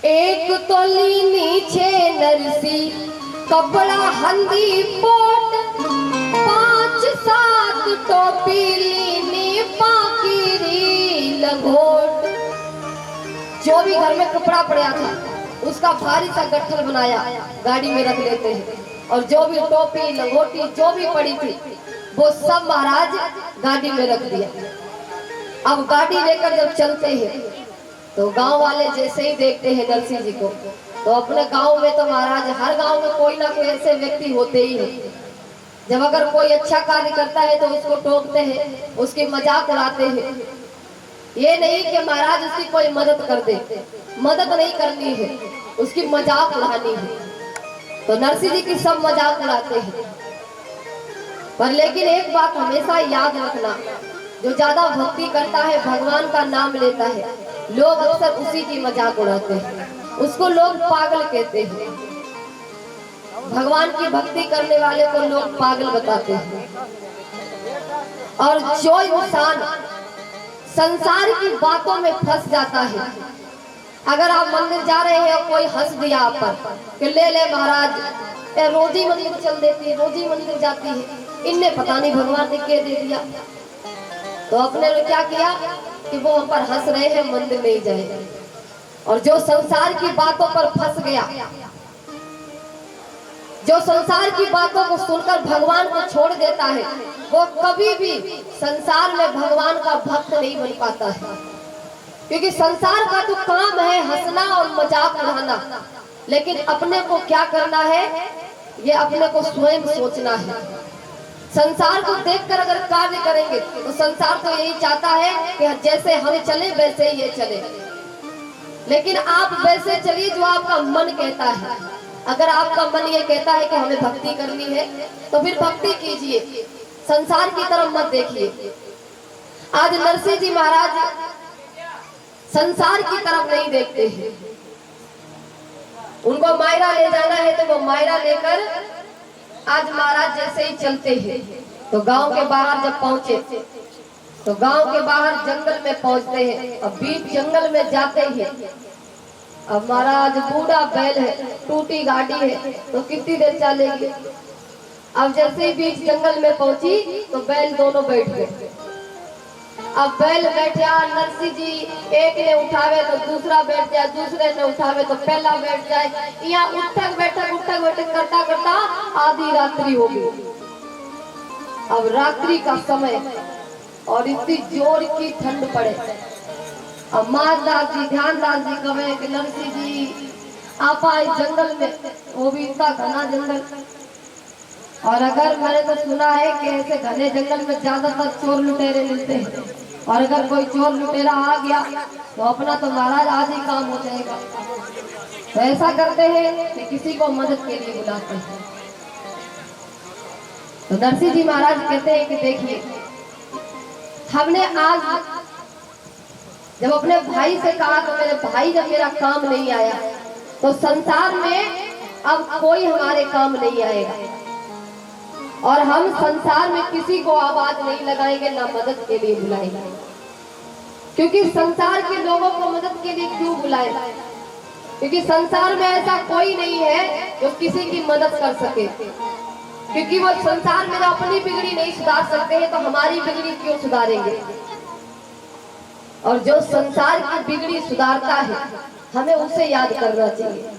एक तोली नीचे नरसी कपड़ा हंदी पोट, 5-7 टोपी लीनी पाकिरी लंगोट। जो भी घर में कपड़ा पड़ा था उसका भारी सा गट्ठल बनाया गाड़ी में रख लेते हैं, और जो भी टोपी लंगोटी जो भी पड़ी थी वो सब महाराज गाड़ी में रख दिया। अब गाड़ी लेकर जब चलते हैं तो गांव वाले जैसे ही देखते हैं नरसिंह जी को, तो अपने गांव में तो महाराज हर गांव में कोई ना कोई ऐसे व्यक्ति होते ही हैं। जब अगर कोई अच्छा कार्य करता है तो उसको टोकते हैं, उसकी मजाक उड़ाते हैं। ये नहीं कि महाराज उसकी कोई मदद कर दे, मदद नहीं करनी है, उसकी मजाक उड़ानी है। तो नरसिंह जी की सब मजाक उड़ाते हैं। पर लेकिन एक बात हमेशा याद रखना, जो ज्यादा भक्ति करता है, भगवान का नाम लेता है, लोग अक्सर उसी की मजाक उड़ाते हैं, उसको लोग पागल कहते हैं। भगवान की भक्ति करने वाले को लोग पागल बताते हैं। और जो इंसान संसार की बातों में फंस जाता है, अगर आप मंदिर जा रहे हैं और कोई हंस दिया आप पर कि ले महाराज रोजी मंदिर चल देती है, रोजी मंदिर जाती है, इनने पता नहीं भगवान ने क्या दे दिया, तो अपने ने क्या किया कि वो हम पर हंस रहे हैं, मंदिर नहीं जाए। और जो संसार की बातों पर फंस गया, जो संसार की बातों को सुनकर भगवान को छोड़ देता है, वो कभी भी संसार में भगवान का भक्त नहीं बन पाता है। क्योंकि संसार का तो काम है हंसना और मजाक उड़ाना, लेकिन अपने को क्या करना है ये अपने को स्वयं सोचना है। संसार को देखकर अगर कार्य करेंगे तो संसार तो यही चाहता है कि जैसे हम चले वैसे ही ये चले, लेकिन आप वैसे चलिए जो आपका मन कहता है। अगर आपका मन ये कहता है कि हमें भक्ति करनी है तो फिर भक्ति कीजिए, संसार की तरफ मत देखिए। आज नरसिंह जी महाराज संसार की तरफ नहीं देखते हैं। उनको मायरा ले जाना है तो वो मायरा लेकर आज महाराज जैसे ही चलते हैं। तो गांव के बाहर जब पहुंचे तो गांव के बाहर जंगल में पहुंचते हैं। अब बीच जंगल में जाते हैं, अब महाराज बूढ़ा बैल है, टूटी गाड़ी है, तो कितनी देर चलेगी। अब जैसे ही बीच जंगल में पहुंची तो बैल दोनों बैठ गए। अब बैल बैठा, नरसिंह जी एक ने उठावे तो दूसरा बैठ जाए, दूसरे ने उठावे तो पहला बैठ जाए। यहाँ उठक बैठक करता करता आधी रात्रि हो गई। अब रात्रि का समय और इतनी जोर की ठंड पड़े। अब माधदास जी ध्यानदास जी कहे कि नरसिंह जी आप आए जंगल में, वो भी इतना घना जंगल, और अगर मैंने तो सुना है कि ऐसे घने जंगल में ज्यादातर चोर लुटेरे मिलते हैं, और अगर कोई चोर लुटेरा आ गया तो अपना तो महाराज आज ही काम हो जाएगा। तो ऐसा करते हैं कि किसी को मदद के लिए बुलाते हैं। तो नरसिंह जी महाराज कहते हैं कि देखिए, हमने आज जब अपने भाई से कहा तो मेरे भाई जब मेरा काम नहीं आया तो संसार में अब कोई हमारे काम नहीं आएगा, और हम संसार में किसी को आवाज नहीं लगाएंगे, ना मदद के लिए बुलाएंगे। क्योंकि संसार के लोगों को मदद के लिए क्यों बुलाए? क्योंकि संसार में ऐसा कोई नहीं है जो किसी की मदद कर सके। क्योंकि वो संसार में अपनी बिगड़ी नहीं सुधार सकते हैं तो हमारी बिगड़ी क्यों सुधारेंगे। और जो संसार की बिगड़ी सुधारता है हमें उसे याद करना चाहिए।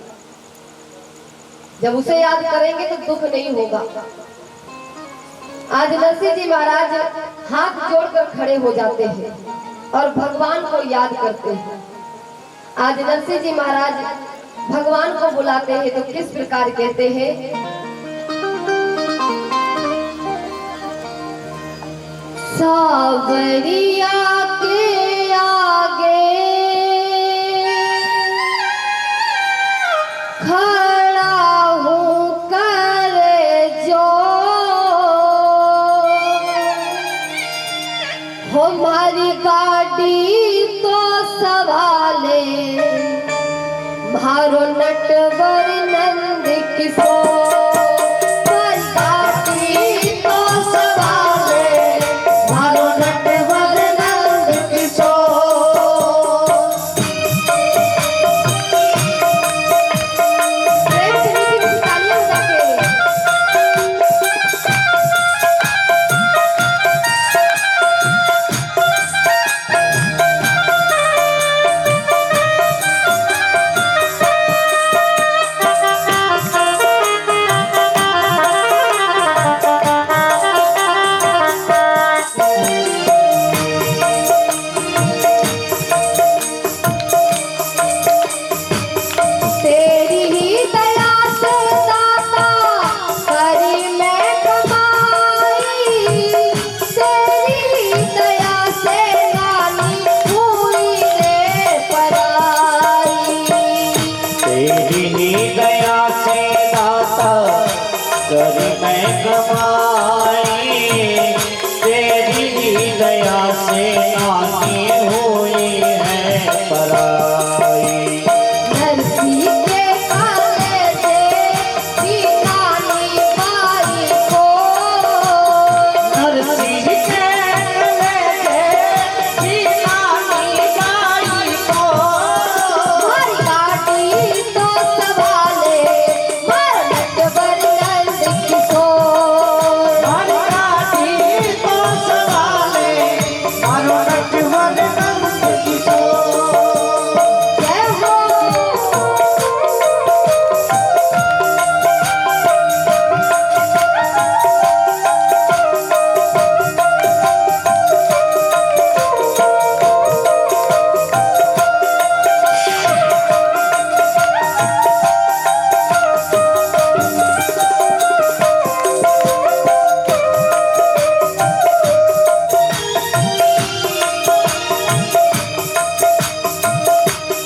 जब उसे याद करेंगे तो दुख नहीं होगा। आज नरसिंह जी महाराज हाथ जोड़कर खड़े हो जाते हैं और भगवान को याद करते हैं। आज नरसिंह जी महाराज भगवान को बुलाते हैं तो किस प्रकार कहते हैं? सावरिया के आगे खड़ा हूँ कर जो हमारी गाड़ी तो सवाले मारो नटवर नंद किशोर। कमाई, तेरी दया से नानी हुई है पराई। नरसी के काले से भी नानी बाई को, नरसी के काले से भी नानी बाई को, मारी काटी तो सवाले मरनट बरनंद किशोर। मारी काटी तो सवाले मरनट बरनंद किशोर। जय हो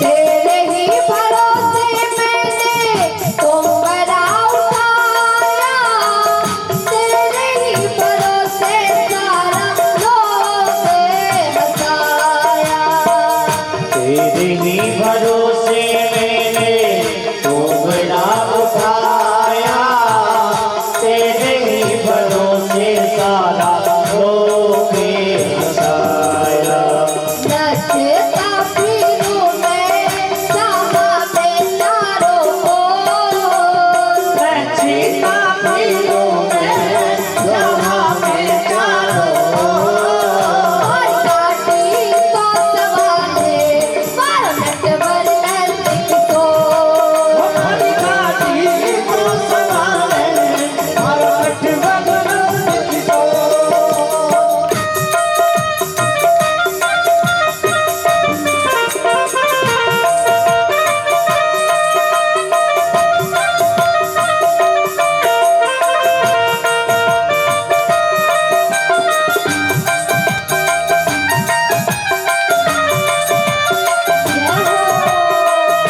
तेरे ही भरोसे मैंने तोमरा उठाया, तेरे ही भरोसे सारा लोग हंसाया। तेरे ही भरोसे मैंने तोमरा उठाया, तेरे ही भरोसे सारा लोग हंसाया। नचता फिरूं मैं जहाँ पे चारों ओर, नचता फिरूं मैं जहाँ मैं चारों ओर। और काटी तो सवाले मरनट बरनंद किशोर। हमारी काटी तो सवाले मरनट बरनंद किशोर। जय हो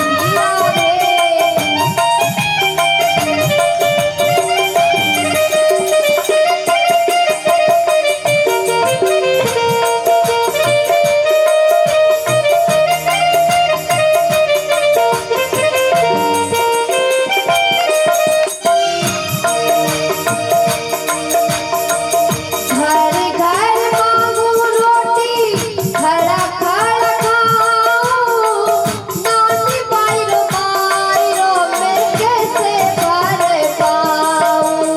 हीरा रे। घर घर मांगू रोटी, खड़ा खड़ा खाऊं, नानी बाईरो बाईरो मैं कैसे भर पाऊं।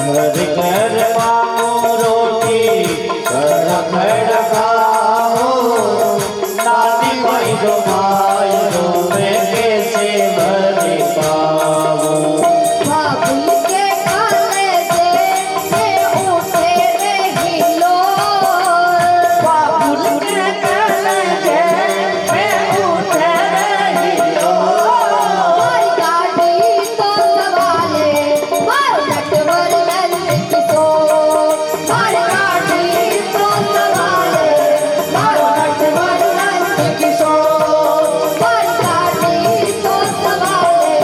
घर घर मांगो रोटी, खड़ा खड़ा खाओ, नानी भाई जो मैं कैसे भर पाऊं। बाबुल के काले से मैं उठे रही लोर, बाबुल के कलजे में उठ रही हो। मारी काटी तो सवाले मरनट बरनंद किशोर। मारी काटी तो सवाले मरनट बरनंद किशोर। मारी काटी तो सवाले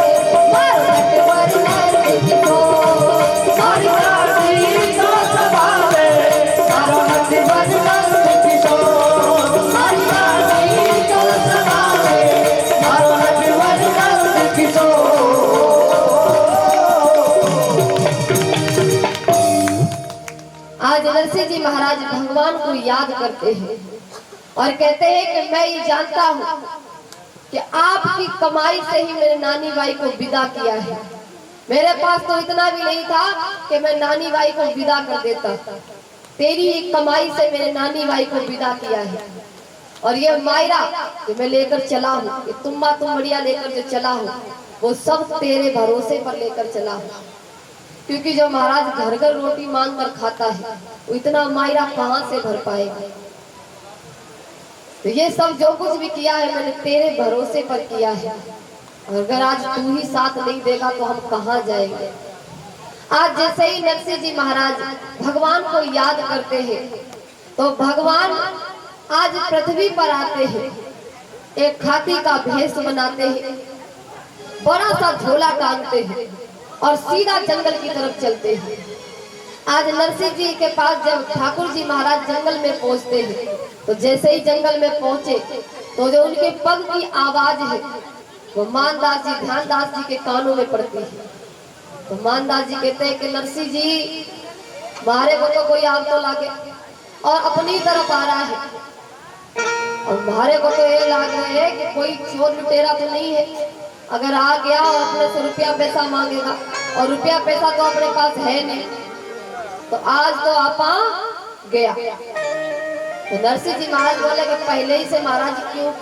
मरनट बरनंद किशोर। मारी काटी तो सवाले मरनट बरनंद किशोर। मारी काटी तो सवाले मरनट बरनंद किशोर। आज नरसिंह जी महाराज भगवान को याद करते हैं और कहते हैं कि मैं ये जानता हूँ कि आपकी कमाई से ही मेरे नानी बाई को विदा किया है। मेरे पास तो इतना भी नहीं था कि मैं नानी बाई को विदा कर देता। तेरी ही कमाई से मेरे नानी बाई को विदा किया है। और ये मायरा जो मैं लेकर चला हूँ, ये तुम्बा तुम्बड़िया लेकर जो चला हूँ, वो सब तेरे भरोसे पर लेकर चला हूँ। क्योंकि जो महाराज घर घर रोटी मांग कर खाता है, वो इतना मायरा कहाँ से भर पाएगा। तो ये सब जो कुछ भी किया है मैंने तेरे भरोसे पर किया है। और अगर आज तू ही साथ नहीं देगा तो हम कहाँ जाएंगे। आज जैसे ही नरसिंह जी महाराज भगवान को याद करते हैं तो भगवान आज पृथ्वी पर आते हैं, एक हाथी का भेष बनाते हैं, बड़ा सा झोला टांगते हैं और सीधा जंगल की तरफ चलते हैं। आज नरसिंह जी के पास जब ठाकुर जी महाराज जंगल में पहुंचते हैं, तो जैसे ही जंगल में पहुंचे तो जो उनके पग की आवाज है वो मानदास जी ध्यानदास जी के कानों में पड़ती है। तो मानदास जी कहते हैं कि नरसिंह जी मारे को तो कोई आग तो लागे और अपनी तरफ आ रहा है, और मारे को तो ये लग रहा है कि कोई चोर लुटेरा तो नहीं है। अगर आ गया और अपने से रुपया पैसा मांगेगा, और रुपया पैसा तो अपने पास है नहीं, तो आज तो आपा गया। तो नरसिंह जी महाराज बोले कि पहले ही से महाराज क्यों,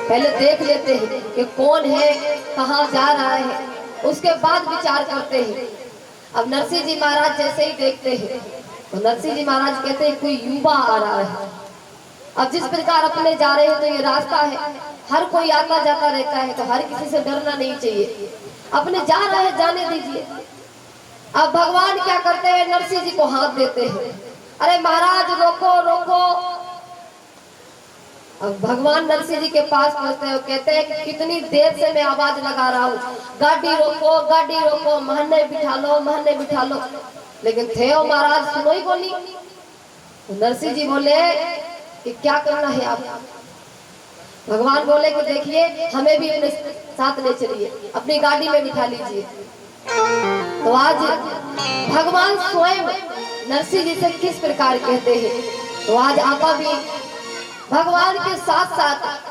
पहले देख लेते हैं कि कौन है, कहाँ जा रहा है, उसके बाद विचार करते हैं। अब नरसिंह जी महाराज जैसे ही देखते हैं तो नरसिंह जी महाराज कहते हैं कोई युवा आ रहा है। अब जिस प्रकार अपने जा रहे हैं तो ये रास्ता है, हर कोई आता जाता रहता है, तो हर किसी से डरना नहीं चाहिए, अपने जा रहा है जाने दीजिए। अब भगवान क्या करते हैं, नरसिंह जी को हाथ देते हैं, अरे महाराज रोको रोको। अब भगवान नरसिंह जी के पास पहुंचते हैं, कहते हैं कि कितनी देर से मैं आवाज लगा रहा हूँ, गाड़ी रोको, महने बिठा लो, लेकिन थे हो महाराज सुनो ही बोली। तो नरसिंह जी बोले कि क्या करना है आप। भगवान बोले कि देखिए हमें भी अपने साथ ले चलिए, अपनी गाड़ी में बिठा लीजिए। तो आज भगवान स्वयं नरसिंह जी से किस प्रकार कहते हैं, तो आज आपा भी भगवान के साथ साथ